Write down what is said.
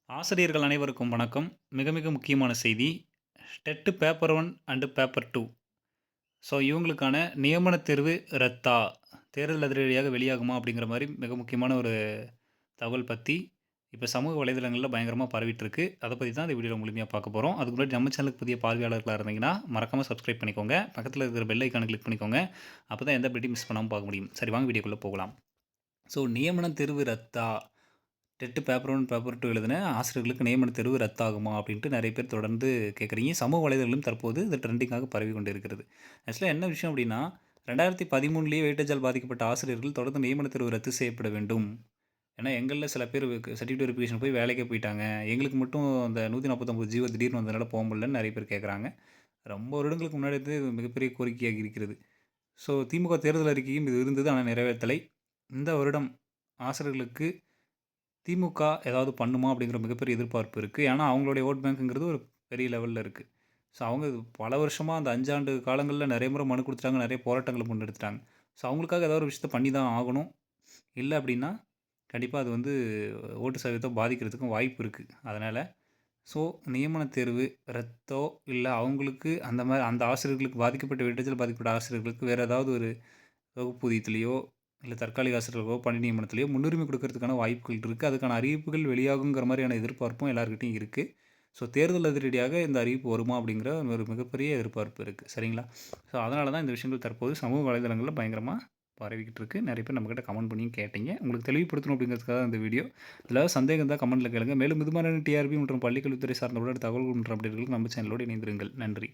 ஆசிரியர்கள் அனைவருக்கும் வணக்கம். மிக மிக முக்கியமான செய்தி. Dead paper 1 and paper 2. இவங்களுக்கான நியமனத் தேர்வு ரத்தா? தேர்தல் அதிரடியாக வெளியாகுமா? அப்படிங்கிற மாரி மிக முக்கியமான ஒரு தகவல் பத்தி இப்ப சமூக வலைதளங்கள்ல பயங்கரமா பரவிட்டு இருக்கு. அத பத்தி தான் இந்த வீடியோல முழுமையா பார்க்க போறோம். அதுக்கு முன்னாடி நம்ம சேனலுக்கு புதிய பார்வையாளர்களா இருந்தீங்கன்னா, மறக்காம சப்ஸ்கிரைப் பண்ணிக்கோங்க. பக்கத்தில இருக்கிற பெல் ஐகான கிளிக் பண்ணிக்கோங்க. அப்பதான் எந்த அப்டேட்டையும் மிஸ் பண்ணாம பார்க்க முடியும். சரி வாங்க வீடியோக்குள்ள போகலாம். நியமன தேர்வு ரத்தா? டெட் பேப்பர் 1, பேப்பர் 2 எழுதின ஆசிரியர்களுக்கு நியமன தேர்வு ரத்தாகுமா? அப்படின்ட்டு நெறைய பேர் தொடர்ந்து கேட்குறீங்க. சமூக வலைதளங்களிலும் தற்போது இது ட்ரெண்டிங்காக பரவி கொண்டு இருக்கிறது. ஆக்சுவலா என்ன விஷயம் அப்படின்னா, 2013லயே வெயிட்டேஜால் பாதிக்கப்பட்ட ஆசிரியர்கள் தொடர்ந்து நியமன தேர்வு ரத்து செய்யப்பட வேண்டும். ஏன்னா, எங்கள்ல சில பேர் சர்டிஃபிகேட் வெரிஃபிகேஷன் போய் வேலைக்கே போயிட்டாங்க. எங்களுக்கு மட்டும் அந்த 149 ஜீவோ திடீர்னு வந்ததுனால போ முடியலன்னு நெறைய பேர் கேட்குறாங்க. ரொம்ப வருடங்களுக்கு முன்னாடி இது மிகப்பெரிய கோரிக்கையாக இருக்கிறது. திமுக தேர்தல் அறிக்கையும் இது இருந்தது. ஆனா நிறைவேத்தலை. இந்த வருடம் ஆசிரியர்களுக்கு திமுக ஏதாவது பண்ணுமா? அப்படிங்கிற மிகப்பெரிய எதிர்பார்ப்பு இருக்கு. ஏன்னா, அவங்களுடைய வோட் பேங்க்ங்கிறது ஒரு பெரிய லெவல்ல இருக்கு. அவங்க பல வருஷமா அந்த 5 ஆண்டு காலங்கள்ல நெறைய முறை மனு குடுத்துட்டாங்க. நெறைய போராட்டங்கள முன்னெடுத்துட்டாங்க. அவங்களுக்காக ஏதாவது ஒரு விஷயத்த பண்ணி தான் ஆகணும். இல்ல அப்படின்னா, கண்டிப்பா அது வந்து ஓட்டு சதவீதத்த பாதிக்கிறதுக்கும் வாய்ப்பு இருக்கு. அதனால, ஸோ நியமன தேர்வு ரத்தோ, இல்ல அவங்களுக்கு அந்த மாரி அந்த ஆசிரியர்களுக்கு பாதிக்கப்பட்ட வெயிட்டேஜில பாதிக்கப்பட்ட ஆசிரியர்களுக்கு வேற ஏதாவது ஒரு வகுப்பூதியத்திலயோ, இல்ல தற்காலிக ஆசிரியர்களோ, பணி நியமனத்திலயோ முன்னுரிமை குடுக்கறதுக்கான வாய்ப்புகள் இருக்கு. அதுக்கான அறிவிப்புகள் வெளியாகுங்கிற மாரியான எதிர்பார்ப்பும் எல்லார்கிட்டயும் இருக்கு. தேர்தல் அதிரடியாக இந்த அறிவிப்பு வருமா? அப்படிங்கிற ஒரு மிகப்பெரிய எதிர்பார்ப்பு இருக்கு. சரிங்களா? அதனால தான் இந்த விஷயங்கள் தற்போது சமூக வலைதளங்கள்ல பயங்கரமா பரவிக்கிட்டு இருக்கு. நெறைய பேர் நம்மகிட்ட கமெண்ட் பண்ணியும் கேட்டீங்க. உங்களுக்கு தெளிவுபடுத்தணும் அப்படிங்கிறதுக்காக தான் இந்த வீடியோ. இதுல ஏதாவது சந்தேகம் இருந்தா கமெண்ட்ல கேளுங்க. மேலும் இது மாதிரியான டிஆர்பி மற்றும் பள்ளிக்கல்வித்துறை சார்ந்த உடனடி தகவல்கள் மற்றும் அப்டேட்களுக்கு நம்ம சேனலோடு இணைந்திருங்கள். நன்றி.